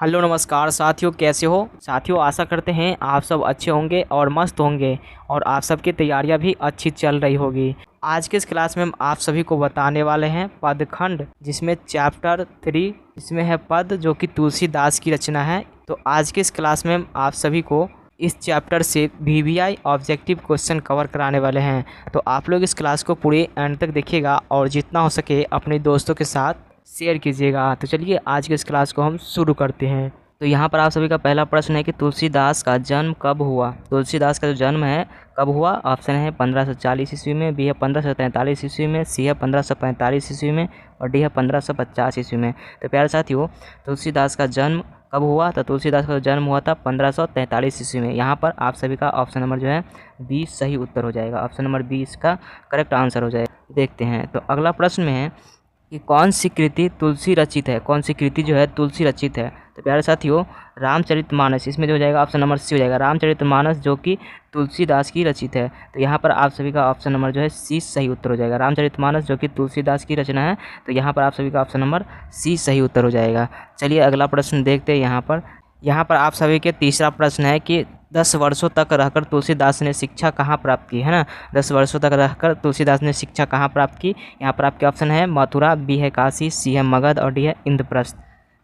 Hello नमस्कार साथियों, कैसे हो साथियों। आशा करते हैं आप सब अच्छे होंगे और मस्त होंगे और आप सबकी तैयारियां भी अच्छी चल रही होगी। आज के इस क्लास में हम आप सभी को बताने वाले हैं पदखंड, जिसमें चैप्टर 3 इसमें है पद, जो कि तुलसीदास की रचना है। तो आज के इस क्लास में हम आप सभी को इस चैप्टर से वीवीआई ऑब्जेक्टिव क्वेश्चन कवर कराने वाले हैं। तो आप लोग इस क्लास को पूरे एंड तक देखिएगा और जितना हो सके अपने दोस्तों के साथ शेयर कीजिएगा। तो चलिए आज के इस क्लास को हम शुरू करते हैं। तो यहाँ पर आप सभी का पहला प्रश्न है कि तुलसीदास का जन्म कब हुआ। तुलसीदास का जो जन्म है कब हुआ। ऑप्शन है 1540 ईस्वी में, बी है 1543 ईस्वी में, सी है 1545 ईस्वी में और डी है 1550 ईस्वी में। तो प्यारे साथियों, तुलसीदास का जन्म कब हुआ। तो तुलसीदास का जन्म हुआ था 1543 ईस्वी में। यहाँ पर आप सभी का ऑप्शन नंबर जो है बी सही उत्तर हो जाएगा। ऑप्शन नंबर बी इसका करेक्ट आंसर हो जाएगा। देखते हैं तो अगला प्रश्न में है कि कौन सी कृति तुलसी रचित है। कौन सी कृति जो है तुलसी रचित है। तो प्यारे साथियों, रामचरितमानस इसमें जो हो जाएगा ऑप्शन नंबर सी हो जाएगा। रामचरितमानस जो कि तुलसीदास की रचित है। तो यहाँ पर आप सभी का ऑप्शन नंबर जो है सी सही उत्तर हो जाएगा। रामचरितमानस जो कि तुलसीदास की रचना है, तो यहाँ पर आप सभी का ऑप्शन नंबर सी सही उत्तर हो जाएगा। चलिए अगला प्रश्न देखते हैं। यहाँ पर आप सभी के तीसरा प्रश्न है कि 10 वर्षों तक रहकर तुलसीदास ने शिक्षा कहाँ प्राप्त की, है ना। 10 वर्षों तक रहकर तुलसीदास ने शिक्षा कहाँ प्राप्त की। यहाँ पर आपके ऑप्शन है मथुरा, बी है काशी, सी है मगध और डी है इंद्रप्रस्थ।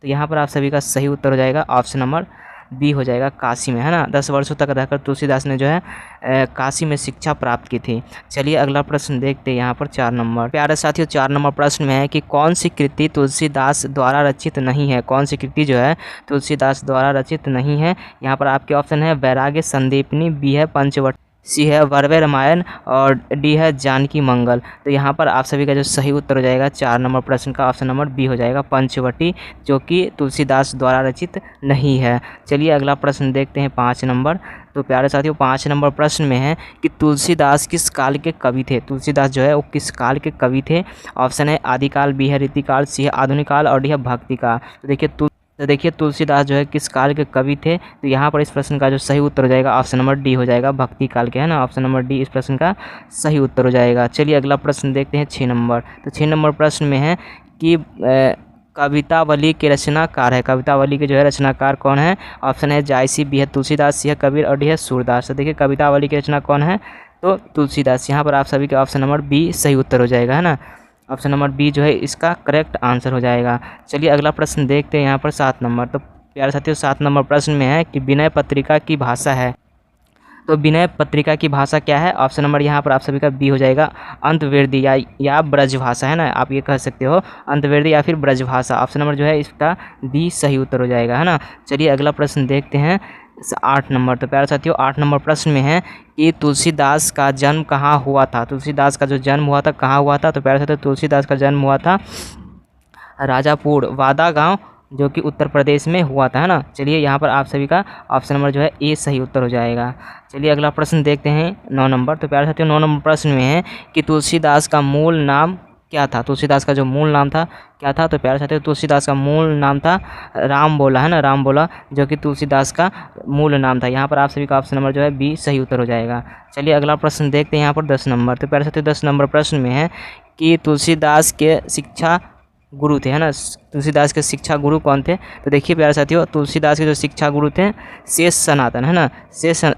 तो यहाँ पर आप सभी का सही उत्तर हो जाएगा ऑप्शन नंबर बी हो जाएगा, काशी में, है ना। 10 वर्षों तक रहकर तुलसीदास ने जो है काशी में शिक्षा प्राप्त की थी। चलिए अगला प्रश्न देखते हैं। यहाँ पर 4 नंबर प्यारे साथियों, 4 नंबर प्रश्न में है कि कौन सी कृति तुलसीदास द्वारा रचित नहीं है। कौन सी कृति जो है तुलसीदास द्वारा रचित नहीं है। यहाँ पर आपके ऑप्शन है वैराग्य संदीपनी, बी है पंचवटी, सी है वरवे रामायण और डी है जानकी मंगल। तो यहाँ पर आप सभी का जो सही उत्तर हो जाएगा 4 नंबर प्रश्न का ऑप्शन नंबर बी हो जाएगा, पंचवटी, जो कि तुलसीदास द्वारा रचित नहीं है। चलिए अगला प्रश्न देखते हैं 5 नंबर। तो प्यारे साथियों, 5 नंबर प्रश्न में है कि तुलसीदास किस काल के कवि थे। तुलसीदास जो है वो किस काल के कवि थे। ऑप्शन है आदिकाल, बी है रीतिकाल, सी है आधुनिक काल और डी है भक्ति काल। तो देखिए तुलसीदास जो है किस काल के कवि थे। तो यहाँ पर इस प्रश्न का जो सही उत्तर हो जाएगा ऑप्शन नंबर डी हो जाएगा, भक्ति काल के, है ना। ऑप्शन नंबर डी इस प्रश्न का सही उत्तर हो जाएगा। चलिए अगला प्रश्न देखते हैं 6 नंबर। तो 6 नंबर प्रश्न में है कि कवितावली के रचनाकार है। कवितावली के जो है रचनाकार कौन है। ऑप्शन है जायसी, बी है तुलसीदास, सी है कबीर और डी है सूरदास। तो देखिए कवितावली की रचना कौन है, तो तुलसीदास। यहाँ पर आप सभी के ऑप्शन नंबर बी सही उत्तर हो जाएगा, है ना। ऑप्शन नंबर बी जो है इसका करेक्ट आंसर हो जाएगा। चलिए अगला प्रश्न देखते हैं। यहाँ पर 7 नंबर। तो प्यारे साथियों, 7 नंबर प्रश्न में है कि विनय पत्रिका की भाषा है। तो विनय पत्रिका की भाषा क्या है। ऑप्शन नंबर यहाँ पर आप सभी का बी हो जाएगा, अंतवेदी या ब्रजभाषा, है ना। आप ये कह सकते हो अंतवेदी या फिर ब्रजभाषा। ऑप्शन नंबर जो है इसका बी सही उत्तर हो जाएगा, है ना। चलिए अगला प्रश्न देखते हैं 8 नंबर। तो प्यारे साथियों, 8 नंबर प्रश्न में है कि तुलसीदास का जन्म कहाँ हुआ था। तुलसीदास का जो जन्म हुआ था कहाँ हुआ था। तो प्यारे साथियों, तुलसीदास का जन्म हुआ था राजापुर वादा गांव, जो कि उत्तर प्रदेश में हुआ था, है ना। चलिए यहाँ पर आप सभी का ऑप्शन नंबर जो है ए सही उत्तर हो जाएगा। चलिए अगला प्रश्न देखते हैं 9 नंबर। तो प्यारे साथियों, 9 नंबर प्रश्न में है कि तुलसीदास का मूल नाम क्या था। तुलसीदास का जो मूल नाम था क्या था। तो प्यारे साथियों, तुलसीदास का मूल नाम था रामबोला, है ना। रामबोला जो कि तुलसीदास का मूल नाम था। यहाँ पर आप सभी का ऑप्शन नंबर जो है बी सही उत्तर हो जाएगा। चलिए अगला प्रश्न देखते हैं यहाँ पर 10 नंबर। तो प्यारे साथियों, 10 नंबर प्रश्न में है कि तुलसीदास के शिक्षा गुरु थे, है ना। तुलसीदास के शिक्षा गुरु कौन थे। तो देखिए प्यारे साथियों, तुलसीदास के जो शिक्षा गुरु थे शेष सनातन, है ना।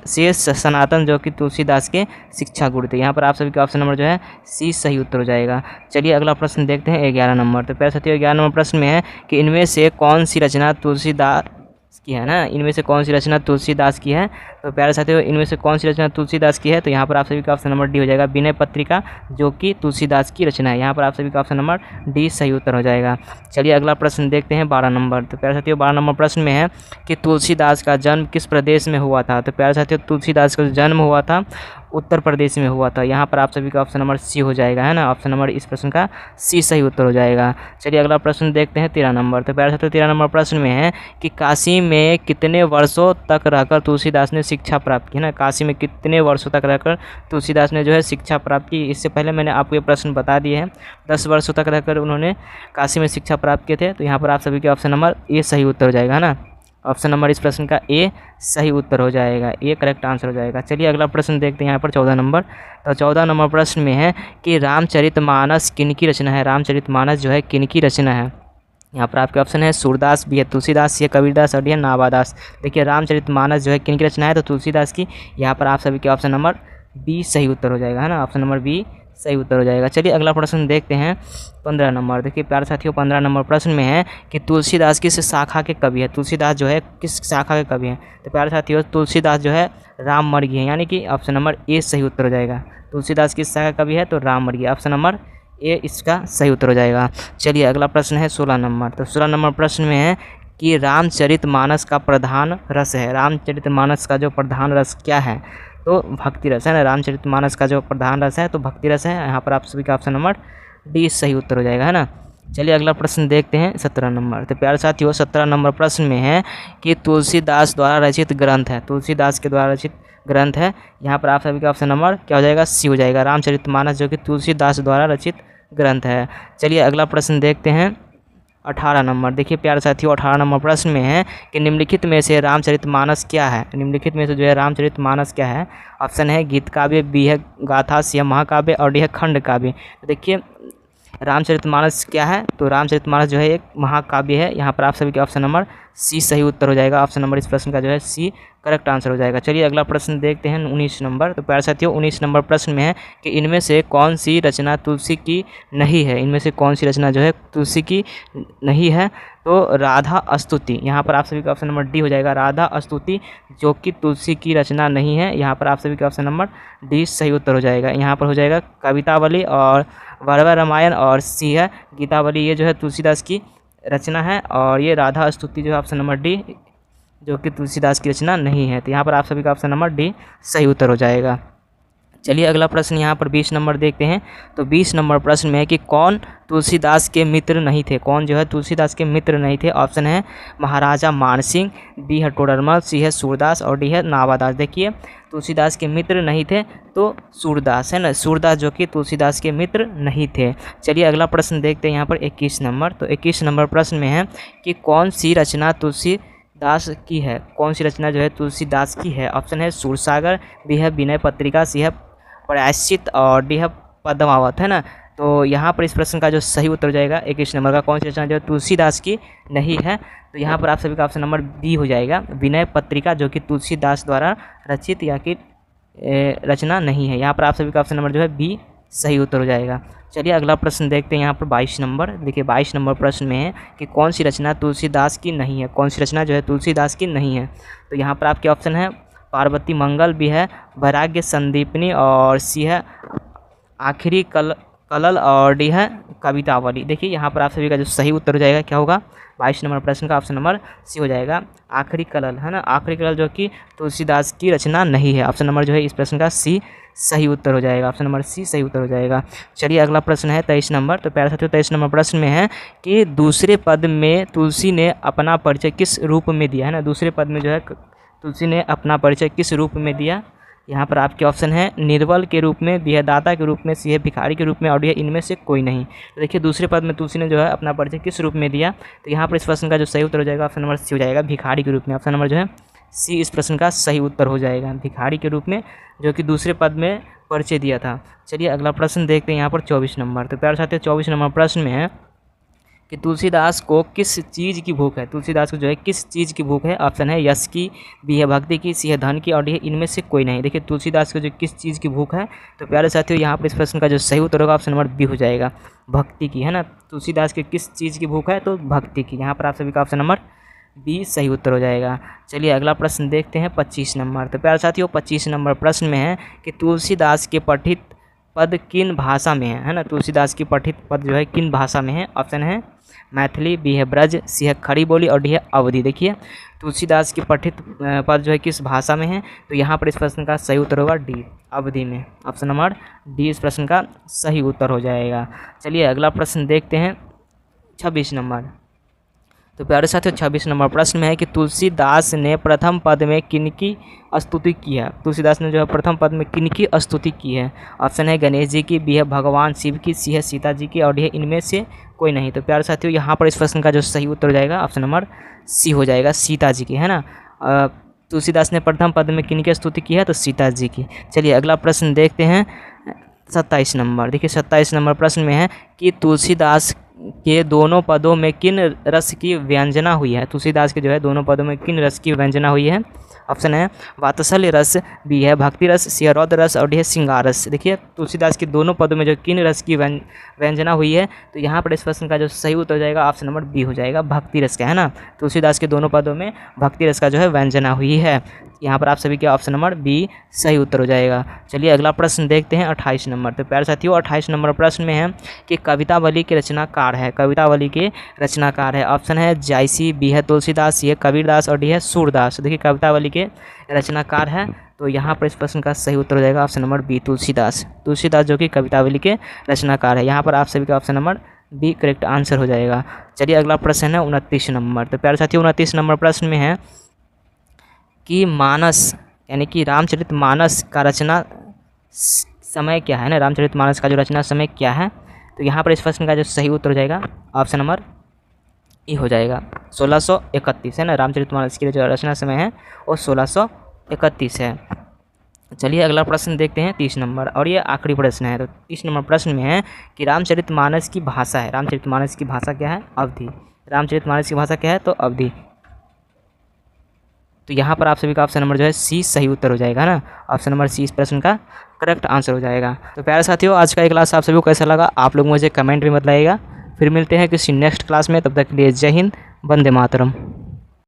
शेष सनातन जो कि तुलसीदास के शिक्षा गुरु थे। यहाँ पर आप सभी का ऑप्शन नंबर जो है सी सही उत्तर हो जाएगा। चलिए अगला प्रश्न देखते हैं 11 नंबर। तो प्यारे साथियों, 11 नंबर प्रश्न में है कि इनमें से कौन सी रचना तुलसीदास की है ना। इनमें से कौन सी रचना तुलसीदास की है। तो प्यारे साथियों, इनमें से कौन सी रचना तुलसीदास की है। तो यहाँ पर आप सभी का ऑप्शन नंबर डी हो जाएगा, विनय पत्रिका, जो कि तुलसीदास की रचना है। यहाँ पर आप सभी का ऑप्शन नंबर डी सही उत्तर हो जाएगा। चलिए अगला प्रश्न देखते हैं 12 नंबर। तो प्यारे साथियों, 12 नंबर प्रश्न में है कि तुलसीदास का जन्म किस प्रदेश में हुआ था। तो प्यारे साथियों, तुलसीदास का जन्म हुआ था उत्तर प्रदेश में हुआ था। यहाँ पर आप सभी का ऑप्शन नंबर सी हो जाएगा, है ना। ऑप्शन नंबर इस प्रश्न का सी सही उत्तर हो जाएगा। चलिए अगला प्रश्न देखते हैं 13 नंबर। तो प्यारे साथियों, 13 नंबर प्रश्न में है कि काशी में कितने वर्षों तक रहकर तुलसीदास ने शिक्षा प्राप्त की, है ना। काशी में कितने वर्षों तक रहकर तुलसीदास ने जो है शिक्षा प्राप्त की। इससे पहले मैंने आपको ये प्रश्न बता दिए हैं। 10 वर्षों तक रहकर उन्होंने काशी में शिक्षा प्राप्त किए थे। तो यहाँ पर आप सभी के ऑप्शन नंबर ए सही उत्तर हो जाएगा, है ना। ऑप्शन नंबर इस प्रश्न का ए सही उत्तर हो जाएगा, ए करेक्ट आंसर हो जाएगा। चलिए अगला प्रश्न देखते हैं यहाँ पर 14 नंबर। तो 14 नंबर प्रश्न में है कि रामचरितमानस किनकी रचना है। रामचरितमानस जो है किनकी रचना है। यहाँ पर आपके ऑप्शन है सूरदास, बी है तुलसीदास, सी है कबीरदास और डी है नाभादास। देखिए रामचरितमानस जो है किनकी रचना है, तो तुलसीदास की। यहाँ पर आप सभी के ऑप्शन नंबर बी सही उत्तर हो जाएगा, है ना, ऑप्शन नंबर बी सही उत्तर हो जाएगा। चलिए अगला प्रश्न देखते हैं 15 नंबर। देखिए प्यारे साथियों 15 नंबर प्रश्न में है कि तुलसीदास किस शाखा के कवि है। तुलसीदास जो है किस शाखा के कवि हैं, तो प्यारे साथियों तुलसीदास जो है राममर्गी है, यानी कि ऑप्शन नंबर ए सही उत्तर हो जाएगा। तुलसीदास किस शाखा का कवि है, तो राममर्गी, ऑप्शन नंबर ए इसका सही उत्तर हो जाएगा। चलिए अगला प्रश्न है 16 नंबर। तो 16 नंबर प्रश्न में है कि रामचरितमानस का प्रधान रस है। रामचरितमानस का जो प्रधान रस क्या है, तो भक्ति रस है ना। रामचरितमानस का जो प्रधान रस है तो भक्ति रस है। यहाँ पर आप सभी का ऑप्शन नंबर डी सही उत्तर हो जाएगा, है ना। चलिए अगला प्रश्न देखते हैं 17 नंबर। तो प्यारे साथियों 17 नंबर प्रश्न में है कि तुलसीदास द्वारा रचित ग्रंथ है। तुलसीदास के द्वारा रचित ग्रंथ है। यहाँ पर आप सभी का ऑप्शन नंबर क्या हो जाएगा, सी हो जाएगा। रामचरितमानस जो कि तुलसीदास द्वारा रचित ग्रंथ है। चलिए अगला प्रश्न देखते हैं 18 नंबर। देखिए प्यारे साथियों 18 नंबर प्रश्न में है कि निम्नलिखित में से रामचरितमानस क्या है। निम्नलिखित में से जो है रामचरितमानस क्या है, ऑप्शन है गीत काव्य, बी है गाथा, सी है महाकाव्य और डी है खंड काव्य। तो देखिए रामचरितमानस क्या है, तो रामचरितमानस जो है एक महाकाव्य है। यहाँ पर आप सभी के ऑप्शन नंबर सी सही उत्तर हो जाएगा। ऑप्शन नंबर इस प्रश्न का जो है सी करेक्ट आंसर हो जाएगा। चलिए अगला प्रश्न देखते हैं 19 नंबर। तो प्यारे साथियों 19 नंबर प्रश्न में है कि इनमें से कौन सी रचना तुलसी की नहीं है। इनमें से कौन सी रचना जो है तुलसी की नहीं है, तो राधा स्तुति। यहाँ पर आप सभी का ऑप्शन नंबर डी हो जाएगा, राधा स्तुति जो कि तुलसी की रचना नहीं है। यहाँ पर आप सभी का ऑप्शन नंबर डी सही उत्तर हो जाएगा। यहाँ पर हो जाएगा कवितावली और वरवर रामायण और सी है गीतावली, ये जो है तुलसीदास की रचना है। और ये राधा स्तुति जो है ऑप्शन नंबर डी जो कि तुलसीदास की रचना नहीं है। तो यहाँ पर आप सभी का ऑप्शन नंबर डी सही उत्तर हो जाएगा। चलिए अगला प्रश्न यहाँ पर 20 नंबर देखते हैं। तो 20 नंबर प्रश्न में है कि कौन तुलसीदास के मित्र नहीं थे। कौन जो है तुलसीदास के मित्र नहीं थे। ऑप्शन है महाराजा मानसिंह, बी है टोडरमल, सी है सूरदास और डी है नाभादास। देखिए तुलसीदास के मित्र नहीं थे तो सूरदास है ना, सूरदास जो कि तुलसीदास के मित्र नहीं थे। चलिए अगला प्रश्न देखते हैं यहाँ पर 21 नंबर। तो 21 नंबर प्रश्न में है कि कौन सी रचना तुलसीदास की है। कौन सी रचना जो है तुलसीदास की है। ऑप्शन है सूरसागर, बी है विनय पत्रिका, सी है प्रायश्चित और डी है पद्मावत, है ना। तो यहाँ पर इस प्रश्न का जो सही उत्तर हो जाएगा 21 नंबर का, कौन सी रचना जो है तुलसीदास की नहीं है, तो यहाँ पर आप सभी का ऑप्शन नंबर बी हो जाएगा, विनय पत्रिका जो कि तुलसीदास द्वारा रचित या कि रचना नहीं है। यहाँ पर आप सभी का ऑप्शन नंबर जो है बी सही उत्तर हो जाएगा। चलिए अगला प्रश्न देखते हैं यहाँ पर 22 नंबर। देखिए 22 नंबर प्रश्न में है कि कौन सी रचना तुलसीदास की नहीं है। कौन सी रचना जो है तुलसीदास की नहीं है, तो यहाँ पर आपके ऑप्शन है पार्वती मंगल, भी है वैराग्य संदीपनी और सी है आखिरी कलल और डी है कवितावली। देखिए यहाँ पर आप सभी का जो सही उत्तर हो जाएगा क्या होगा, 22 नंबर प्रश्न का ऑप्शन नंबर सी हो जाएगा, आखिरी कलल, है ना। आखिरी कलल जो कि तुलसीदास की रचना नहीं है। ऑप्शन नंबर जो है इस प्रश्न का सी सही उत्तर हो जाएगा। ऑप्शन नंबर सी सही उत्तर हो जाएगा। चलिए अगला प्रश्न है 23 नंबर। तो प्यारे साथियों 23 नंबर प्रश्न में है कि दूसरे पद में तुलसी ने अपना परिचय किस रूप में दिया, है ना। दूसरे पद में जो है तुलसी ने अपना परिचय किस रूप में दिया। यहाँ पर आपके ऑप्शन है निर्बल के रूप में, बी है दाता के रूप में, सी है भिखारी के रूप में और डी है इनमें से कोई नहीं। तो देखिए दूसरे पद में तुलसी ने जो है अपना परिचय किस रूप में दिया, तो यहाँ पर इस प्रश्न का जो सही उत्तर हो जाएगा ऑप्शन नंबर सी हो जाएगा, भिखारी के रूप में। ऑप्शन नंबर जो है सी इस प्रश्न का सही उत्तर हो जाएगा, भिखारी के रूप में जो कि दूसरे पद में परिचय दिया था। चलिए अगला प्रश्न देखते हैं यहाँ पर 24 नंबर। तो प्यारे साथियों 24 नंबर प्रश्न में है कि तुलसीदास को किस चीज़ की भूख है। तुलसीदास को जो है किस चीज़ की भूख है। ऑप्शन है यश की, बी है भक्ति की, सी है धन की और डी है इनमें से कोई नहीं। देखिए तुलसीदास को जो किस चीज़ की भूख है, तो प्यारे साथियों यहाँ पर इस प्रश्न का जो सही उत्तर होगा ऑप्शन नंबर बी हो जाएगा, भक्ति की, है ना। तुलसीदास की किस चीज़ की भूख है, तो भक्ति की। यहाँ पर आप सभी का ऑप्शन नंबर बी सही उत्तर हो जाएगा। चलिए अगला प्रश्न देखते हैं 25 नंबर। तो प्यारे साथियों 25 नंबर प्रश्न में है कि तुलसीदास के पठित पद किन भाषा में है ना। तुलसीदास की पठित पद जो है किन भाषा में है। ऑप्शन है मैथिली, बी है ब्रज, सी है खड़ी बोली और डी है अवधी। देखिए तुलसीदास की पठित पद जो है किस भाषा में है, तो यहाँ पर इस प्रश्न का सही उत्तर होगा डी, अवधी में। ऑप्शन नंबर डी इस प्रश्न का सही उत्तर हो जाएगा। चलिए अगला प्रश्न देखते हैं 26 नंबर। तो प्यारे साथियों 26 नंबर प्रश्न में है कि तुलसीदास ने प्रथम पद में किनकी स्तुति की है। तुलसीदास ने जो है प्रथम पद में किनकी स्तुति की है। ऑप्शन है गणेश जी की, बी है भगवान शिव की, सी है सीता जी की और डी है इनमें से कोई नहीं। तो प्यारे साथियों यहाँ पर इस प्रश्न का जो सही उत्तर हो जाएगा ऑप्शन नंबर सी हो जाएगा, सीता जी की, है ना। तुलसीदास ने प्रथम पद में किनकी स्तुति की है, तो सीता जी की। चलिए अगला प्रश्न देखते हैं 27 नंबर। देखिए 27 नंबर प्रश्न में है कि तुलसीदास के दोनों पदों में किन रस की व्यंजना हुई है? तुलसीदास के जो है दोनों पदों में किन रस की व्यंजना हुई है? ऑप्शन है वात्सल्य रस, बी है भक्ति रस, सी है रौद्र रस और डी है श्रृंगार रस। देखिए तुलसीदास के दोनों पदों में जो किन रस की व्यंजना हुई है, तो यहाँ पर इस प्रश्न का जो सही उत्तर हो जाएगा ऑप्शन नंबर बी हो जाएगा, भक्ति रस का, है ना। तुलसीदास के दोनों पदों में भक्ति रस का जो है व्यंजना हुई है। यहाँ पर आप सभी के ऑप्शन नंबर बी सही उत्तर हो जाएगा। चलिए अगला प्रश्न देखते हैं 28 नंबर। तो प्यारे साथियों 28 नंबर प्रश्न में है कि कवितावली के रचनाकार है, कवितावली के रचनाकार है। ऑप्शन है जायसी, बी है तुलसीदास, सी है कबीरदास और डी है सूरदास। देखिए कवितावली के रचनाकार है, तो यहाँ पर इस प्रश्न का सही उत्तर हो जाएगा option number B, Tulsidas. Tulsidas जो कि कवितावली के रचनाकार है। यहाँ पर आप सभी का option number B correct answer हो जाएगा। चलिए अगला प्रश्न है 29 नंबर। तो प्यारे साथियों 29 नंबर प्रश्न में है कि मानस यानी कि रामचरितमानस का रचना समय क्या है ना, रामचरितमानस का जो रचना समय क्या है? तो यहाँ पर इस प्रश्न का जो सही उत्तर हो जाएगा ऑप्शन नंबर ई हो जाएगा 1631, है ना। रामचरितमानस की जो रचना समय है वो 1631 है। चलिए अगला प्रश्न देखते हैं 30 नंबर, और ये आखिरी प्रश्न है। तो 30 नंबर प्रश्न में है कि रामचरितमानस की भाषा है, रामचरितमानस की भाषा क्या है? अवधि। रामचरितमानस की भाषा क्या है? तो अवधि। तो यहाँ पर आप सभी का ऑप्शन नंबर जो है सी सही उत्तर हो जाएगा ना। ऑप्शन नंबर सी इस प्रश्न का करेक्ट आंसर हो जाएगा। तो प्यारे साथियों आज का ये क्लास आप सभी को कैसा लगा आप लोग मुझे कमेंट में बताइएगा। फिर मिलते हैं किसी नेक्स्ट क्लास में, तब तक के लिए जय हिंद, वंदे मातरम।